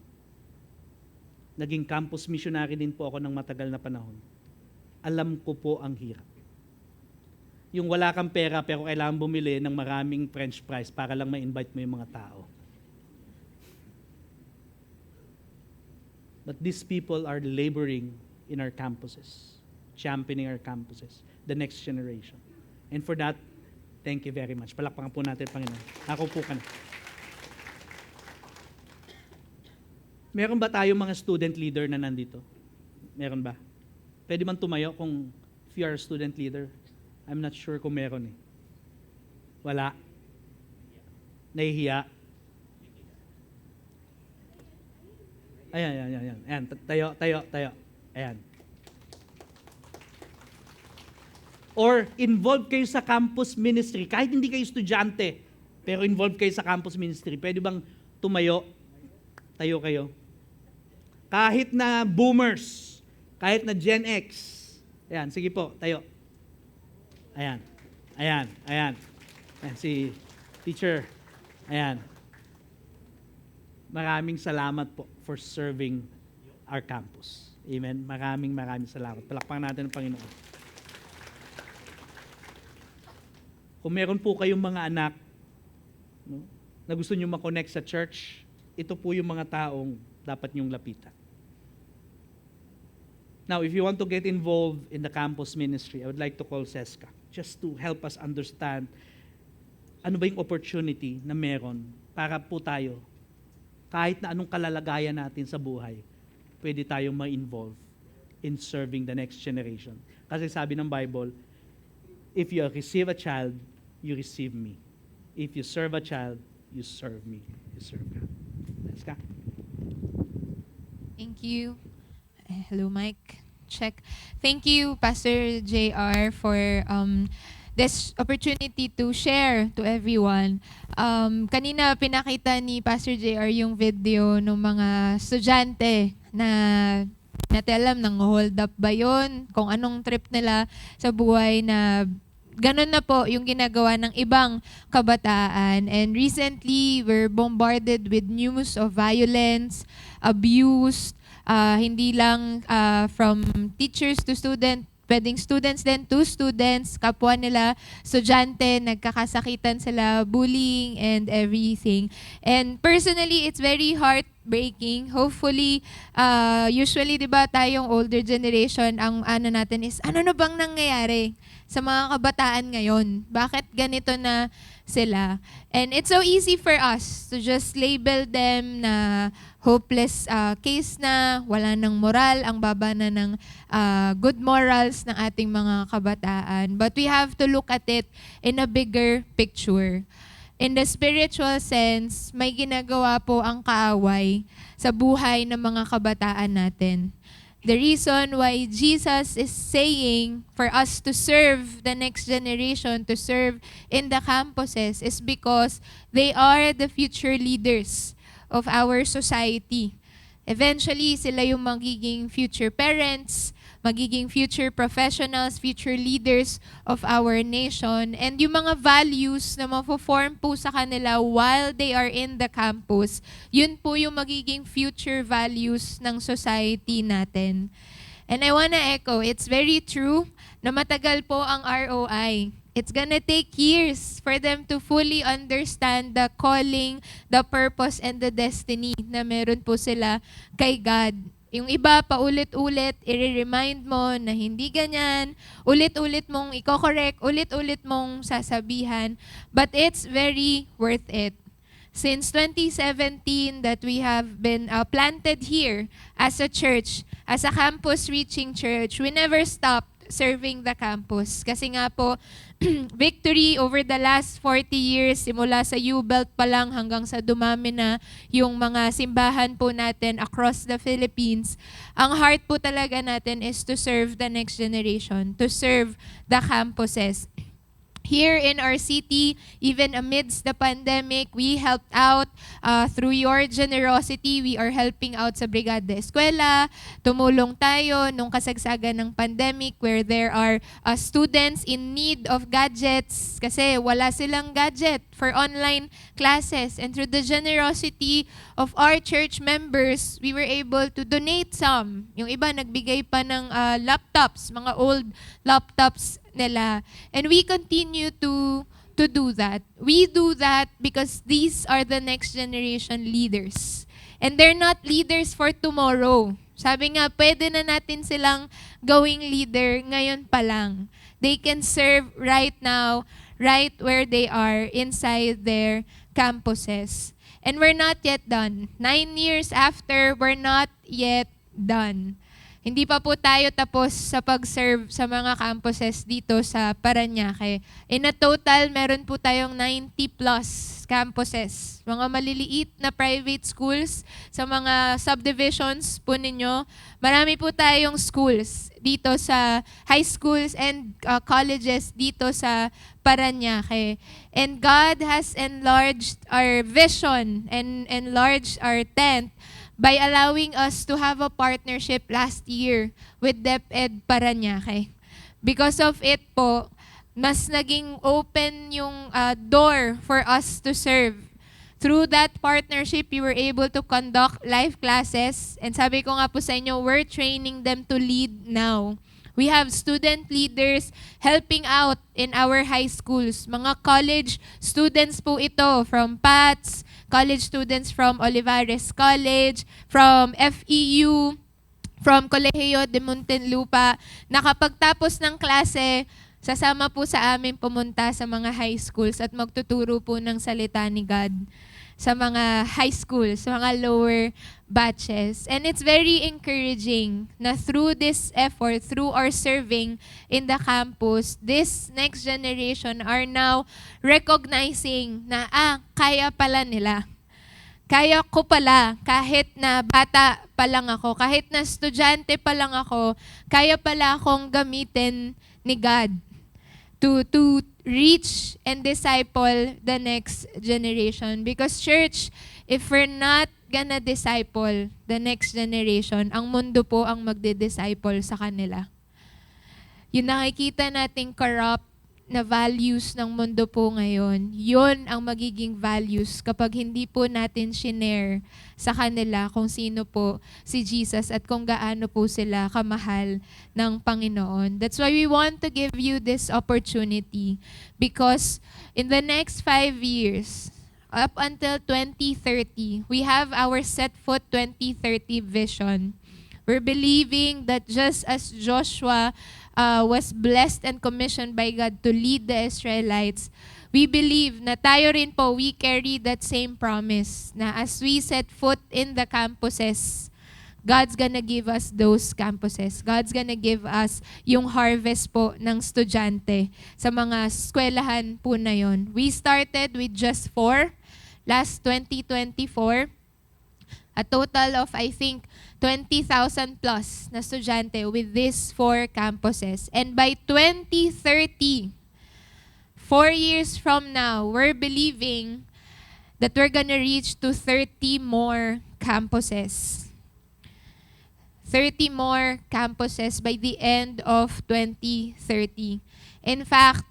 Naging campus missionary din po ako ng matagal na panahon. Alam ko po ang hirap. Yung wala kang pera pero kailangan bumili ng maraming french fries para lang ma-invite mo yung mga tao. But these people are laboring in our campuses, championing our campuses, the next generation. And for that, Thank you very much. Palakpakan po natin, Panginoon. Ako po ka na. Meron ba tayo mga student leader na nandito? Meron ba? Pwede man tumayo kung if you are a student leader? I'm not sure kung meron eh. Wala. Nahihiya. Ayan. Ayan, tayo. Ayan. Or involved kayo sa campus ministry, kahit hindi kayo estudyante, pero involved kayo sa campus ministry, pwede bang tumayo? Tayo kayo. Kahit na boomers, kahit na Gen X, ayan, sige po, tayo. Ayan, si teacher, ayan. Maraming salamat po for serving our campus. Amen. Maraming salamat. Palakpakan natin ang Panginoon. Kung meron po kayong mga anak na gusto nyo makonect sa church, ito po yung mga taong dapat nyong lapitan. Now, if you want to get involved in the campus ministry, I would like to call Seska just to help us understand ano ba yung opportunity na meron para po tayo, kahit na anong kalalagayan natin sa buhay, pwede tayong ma-involve in serving the next generation. Kasi sabi ng Bible, if you receive a child, you receive me. If you serve a child, you serve me. You serve God. Let's go. Thank you. Hello, Mike. Check. Thank you, Pastor JR, for this opportunity to share to everyone. Kanina pinakita ni Pastor JR yung video ng mga estudyante na natin alam nang hold up ba yun, kung anong trip nila sa buhay na ganun na po yung ginagawa ng ibang kabataan. And recently, we're bombarded with news of violence, abuse, hindi lang from teachers to students, pwedeng students din to students, kapwa nila, estudyante, nagkakasakitan sila, bullying and everything. And personally, it's very heartbreaking. Hopefully, usually, di ba, tayong older generation, ang ano natin is, ano na bang nangyayari sa mga kabataan ngayon? Bakit ganito na sila? And it's so easy for us to just label them na hopeless case na, wala ng moral, ang baba na ng good morals ng ating mga kabataan. But we have to look at it in a bigger picture. In the spiritual sense, may ginagawa po ang kaaway sa buhay ng mga kabataan natin. The reason why Jesus is saying for us to serve the next generation, to serve in the campuses, is because they are the future leaders of our society. Eventually, sila yung magiging future parents, magiging future professionals, future leaders of our nation. And yung mga values na mafo-form po sa kanila while they are in the campus, yun po yung magiging future values ng society natin. And I wanna echo, it's very true na matagal po ang ROI. It's gonna take years for them to fully understand the calling, the purpose, and the destiny na meron po sila kay God. Yung iba, paulit-ulit, i-remind mo na hindi ganyan, ulit-ulit mong i-correct, ulit-ulit mong sasabihan, but it's very worth it. Since 2017 that we have been planted here as a church, as a campus-reaching church, we never stopped serving the campus. Kasi nga po, Victory over the last 40 years, simula sa U-Belt pa lang hanggang sa dumami na yung mga simbahan po natin across the Philippines, ang heart po talaga natin is to serve the next generation, to serve the campuses. Here in our city, even amidst the pandemic, we helped out through your generosity. We are helping out sa Brigada Eskwela. Tumulong tayo nung kasagsagan ng pandemic where there are students in need of gadgets kasi wala silang gadget for online classes. And through the generosity of our church members, we were able to donate some. Yung iba nagbigay pa ng laptops, mga old laptops nila. And we continue to do that. We do that because these are the next generation leaders. And they're not leaders for tomorrow. Sabi nga, pwede na natin silang gawing leader ngayon pa lang. They can serve right now, right where they are inside their campuses. And we're not yet done. 9 years after, we're not yet done. Hindi pa po tayo tapos sa pag-serve sa mga campuses dito sa Parañaque. In a total, meron po tayong 90 plus campuses. Mga maliliit na private schools sa mga subdivisions po ninyo. Marami po tayong schools dito sa high schools and colleges dito sa Parañaque. And God has enlarged our vision and enlarged our tent by allowing us to have a partnership last year with DepEd Parañaque. Because of it po, mas naging open yung door for us to serve. Through that partnership, we were able to conduct live classes. And sabi ko nga po sa inyo, we're training them to lead now. We have student leaders helping out in our high schools. Mga college students po ito from PATS, college students from Olivares College, from FEU, from Colegio de Muntinlupa. Nakapagtapos ng klase, sasama po sa amin pumunta sa mga high schools at magtuturo po ng salita ni God sa mga high schools, sa mga lower batches. And it's very encouraging na through this effort, through our serving in the campus, this next generation are now recognizing na, kaya pala nila. Kaya ko pala, kahit na bata pa lang ako, kahit na estudyante pa lang ako, kaya pala akong gamitin ni God to reach and disciple the next generation. Because church, if we're not gonna disciple the next generation, ang mundo po ang magde-disciple sa kanila. Yung nakikita nating corrupt na values ng mundo po ngayon, yun ang magiging values kapag hindi po natin shinare sa kanila kung sino po si Jesus at kung gaano po sila kamahal ng Panginoon. That's why we want to give you this opportunity because in the next 5 years, up until 2030, we have our Set Foot 2030 vision. We're believing that just as Joshua was blessed and commissioned by God to lead the Israelites, we believe na tayo rin po, we carry that same promise na as we set foot in the campuses, God's gonna give us those campuses. God's gonna give us yung harvest po ng estudyante sa mga eskwelahan po na yon. We started with just 4 last 2024. A total of, I think, 20,000 plus na estudyante with these 4 campuses. And by 2030, 4 years from now, we're believing that we're gonna reach to 30 more campuses. 30 more campuses by the end of 2030. In fact,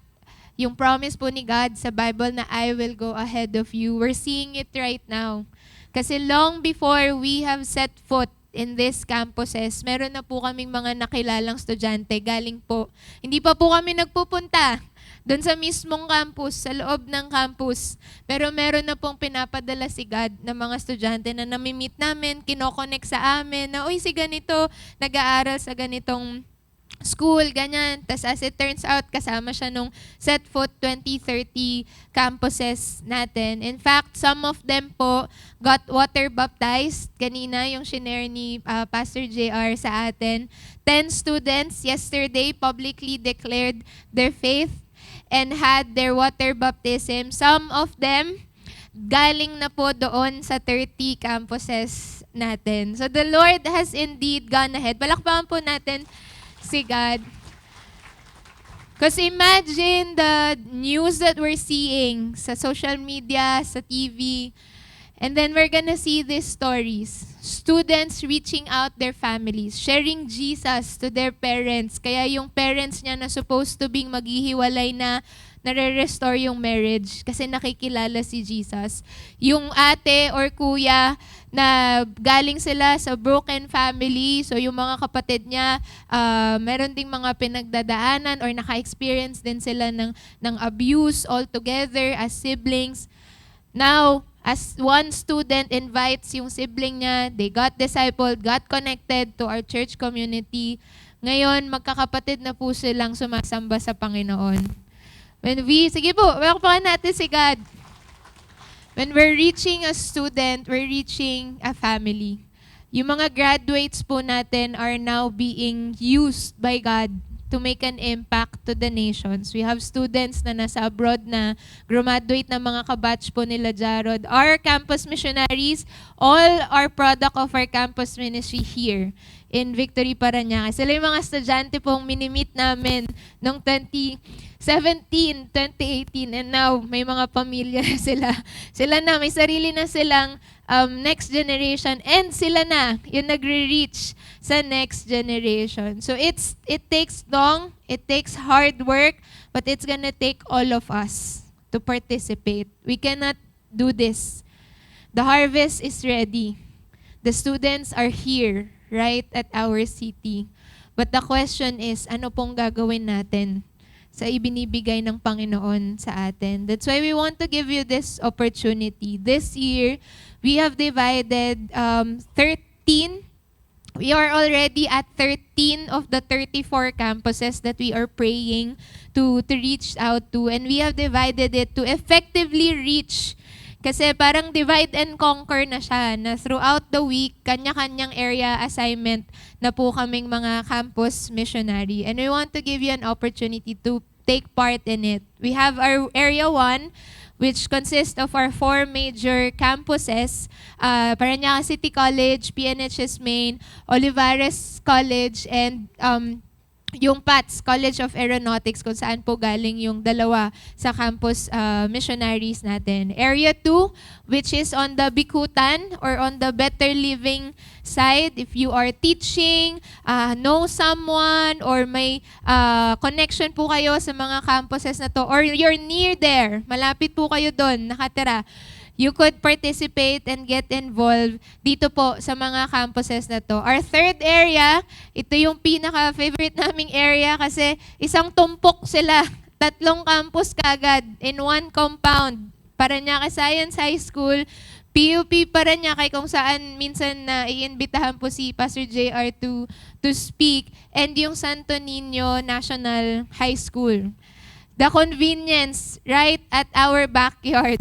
yung promise po ni God sa Bible na I will go ahead of you, we're seeing it right now. Kasi long before we have set foot in these campuses, meron na po kaming mga nakilalang estudyante galing po. Hindi pa po kami nagpupunta doon sa mismong campus, sa loob ng campus. Pero meron na pong pinapadala si God ng mga estudyante na nami-meet namin, kinoconnect sa amin, na, uy, si ganito, nag-aaral sa ganitong school, ganyan. Tas as it turns out, kasama siya nung Set Foot 2030 campuses natin. In fact, some of them po got water baptized. Kanina yung shinare ni Pastor JR sa atin. 10 students yesterday publicly declared their faith and had their water baptism. Some of them galing na po doon sa 30 campuses natin. So the Lord has indeed gone ahead. Palakpakan po natin si God. Because imagine the news that we're seeing sa social media, sa TV, and then we're gonna see these stories. Students reaching out their families, sharing Jesus to their parents. Kaya yung parents niya na supposed to being maghihiwalay na, nare-restore yung marriage kasi nakikilala si Jesus. Yung ate or kuya na galing sila sa broken family, so yung mga kapatid niya, meron ding mga pinagdadaanan or naka-experience din sila ng abuse altogether as siblings. Now, as one student invites yung sibling niya, they got discipled, got connected to our church community. Ngayon, magkakapatid na po silang sumasamba sa Panginoon. Sige po, welcome natin si God. When we're reaching a student, we're reaching a family. Yung mga graduates po natin are now being used by God to make an impact to the nations. We have students na nasa abroad na graduate na mga kabatch po nila Jarod. Our campus missionaries, all are product of our campus ministry here in Victory Parañaque. Sila yung mga estudyante pong minimit namin noong 2017, 2018, and now may mga pamilya na sila. Sila na, may sarili na silang next generation, and sila na yung nagre-reach sa next generation. So it takes long, it takes hard work, but it's gonna take all of us to participate. We cannot do this. The harvest is ready. The students are here, right at our city. But the question is, ano pong gagawin natin sa ibinibigay ng Panginoon sa atin? That's why we want to give you this opportunity. This year, we have divided 13. We are already at 13 of the 34 campuses that we are praying to reach out to. And we have divided it to effectively reach. Kasi parang divide and conquer na siya, na throughout the week, kanya-kanyang area assignment na po kaming mga campus missionary. And we want to give you an opportunity to take part in it. We have our Area 1, which consists of our 4 major campuses, Parañaque City College, PNHS Main, Olivares College, and yung PATS, College of Aeronautics, kung saan po galing yung dalawa sa campus missionaries natin. Area 2, which is on the Bikutan or on the better living side. If you are teaching, know someone, or may connection po kayo sa mga campuses na to, or you're near there, malapit po kayo doon, nakatira, you could participate and get involved dito po sa mga campuses na to. Our third area, ito yung pinaka-favorite naming area kasi isang tumpok sila. 3 campus kagad in one compound. Parañaque Science High School, PUP Parañaque, kung saan minsan na iimbitahan po si Pastor JR to speak, and yung Santo Niño National High School. The convenience right at our backyard,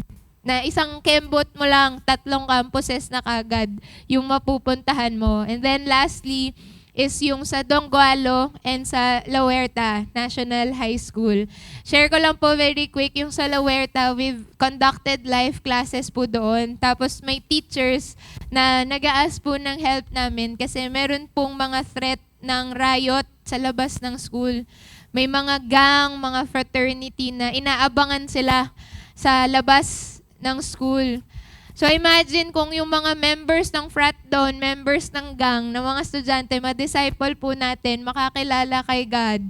na isang kembot mo lang, 3 campuses na kagad yung mapupuntahan mo. And then lastly is yung sa Dongualo and sa La Huerta National High School. Share ko lang po very quick yung sa La Huerta. We've conducted live classes po doon. Tapos may teachers na nag-a-ask po ng help namin kasi meron pong mga threat ng riot sa labas ng school. May mga gang, mga fraternity na inaabangan sila sa labas ng school. So imagine kung yung mga members ng frat doon, members ng gang, ng mga estudyante, ma-disciple po natin, makakilala kay God,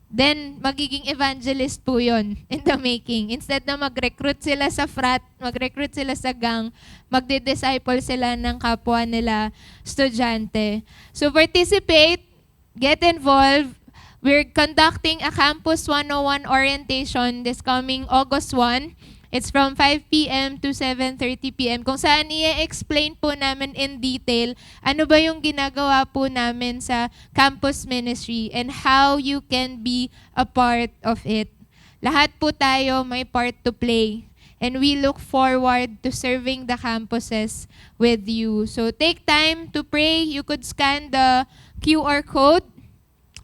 then magiging evangelist po yon in the making. Instead na mag-recruit sila sa frat, mag-recruit sila sa gang, magdi-disciple sila ng kapwa nila estudyante. So participate, get involved. We're conducting a Campus 101 orientation this coming August 1. It's from 5 p.m. to 7:30 p.m. kung saan i-explain po namin in detail ano ba yung ginagawa po namin sa campus ministry and how you can be a part of it. Lahat po tayo may part to play. And we look forward to serving the campuses with you. So take time to pray. You could scan the QR code,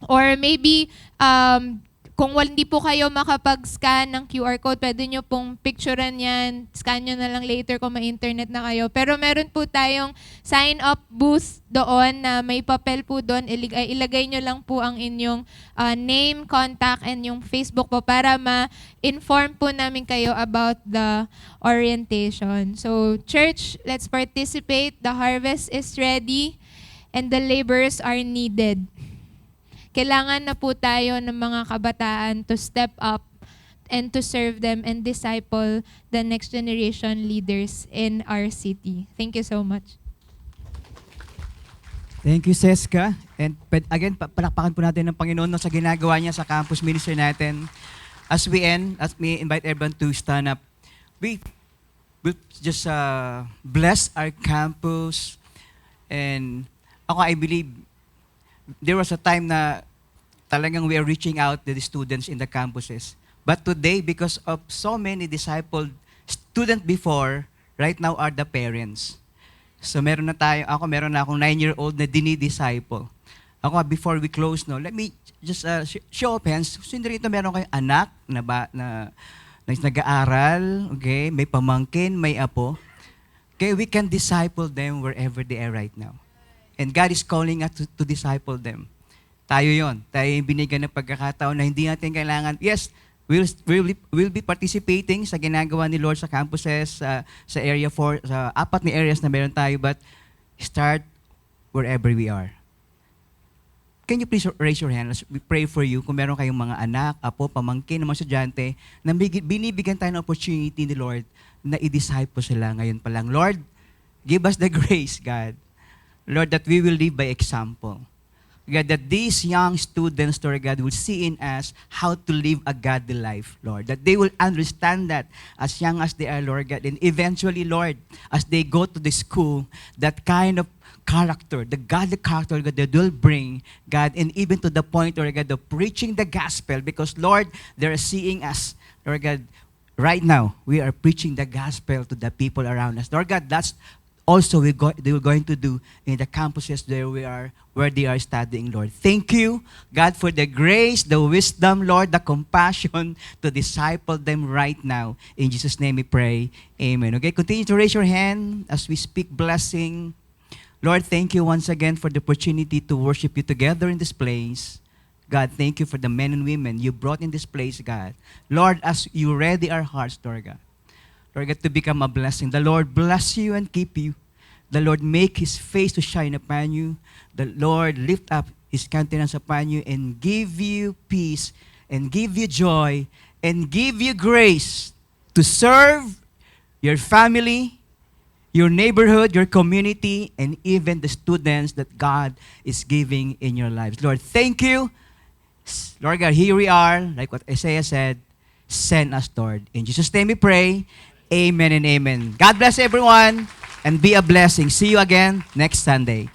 or maybe kung hindi po kayo makapag-scan ng QR code, pwede nyo pong picturean yan, scan nyo na lang later kung may internet na kayo. Pero meron po tayong sign-up booth doon na may papel po doon. Ilagay nyo lang po ang inyong name, contact, and yung Facebook po para ma-inform po namin kayo about the orientation. So, church, let's participate. The harvest is ready and the laborers are needed. Kailangan na po tayo ng mga kabataan to step up and to serve them and disciple the next generation leaders in our city. Thank you so much. Thank you, Seska. And again, palakpakan po natin ng Panginoon sa ginagawa niya sa campus ministry natin. As we end, as we invite everyone to stand up, we will just bless our campus. And ako, I believe, there was a time na talagang we are reaching out to the students in the campuses. But today, because of so many discipled student before, right now are the parents. So meron na akong 9-year-old na dinidisciple. Ako, before we close, no, let me just show of hands. Sino rito meron kayong anak na nag-aaral, okay? May pamangkin, may apo. Okay, we can disciple them wherever they are right now. And God is calling us to disciple them. Tayo yon. Tayo yung binigyan ng pagkakataon na hindi natin kailangan, yes, we'll be participating sa ginagawa ni Lord sa campuses, sa area 4, sa 4 na areas na meron tayo, but start wherever we are. Can you please raise your hand? Let's pray for you kung meron kayong mga anak, apo, pamangkin, mga estudyante, na binibigyan tayo ng opportunity ni Lord na i-disciple sila ngayon pa lang. Lord, give us the grace, God. Lord, that we will live by example. God, that these young students, Lord God, will see in us how to live a godly life, Lord. That they will understand that as young as they are, Lord God. And eventually, Lord, as they go to the school, that kind of character, the godly character, God, that will bring, God, and even to the point, Lord God, of preaching the gospel. Because, Lord, they're seeing us, Lord God, right now, we are preaching the gospel to the people around us. Lord God, that's also they were going to do in the campuses where they are studying, Lord. Thank you, God, for the grace, the wisdom, Lord, the compassion to disciple them right now. In Jesus' name we pray. Amen. Okay, continue to raise your hand as we speak blessing. Lord, thank you once again for the opportunity to worship you together in this place. God, thank you for the men and women you brought in this place, God. Lord, as you ready our hearts, Lord God, Lord God, to become a blessing. The Lord bless you and keep you. The Lord make His face to shine upon you. The Lord lift up His countenance upon you and give you peace and give you joy and give you grace to serve your family, your neighborhood, your community, and even the students that God is giving in your lives. Lord, thank you. Lord God, here we are, like what Isaiah said, send us, Lord. In Jesus' name we pray. Amen and amen. God bless everyone and be a blessing. See you again next Sunday.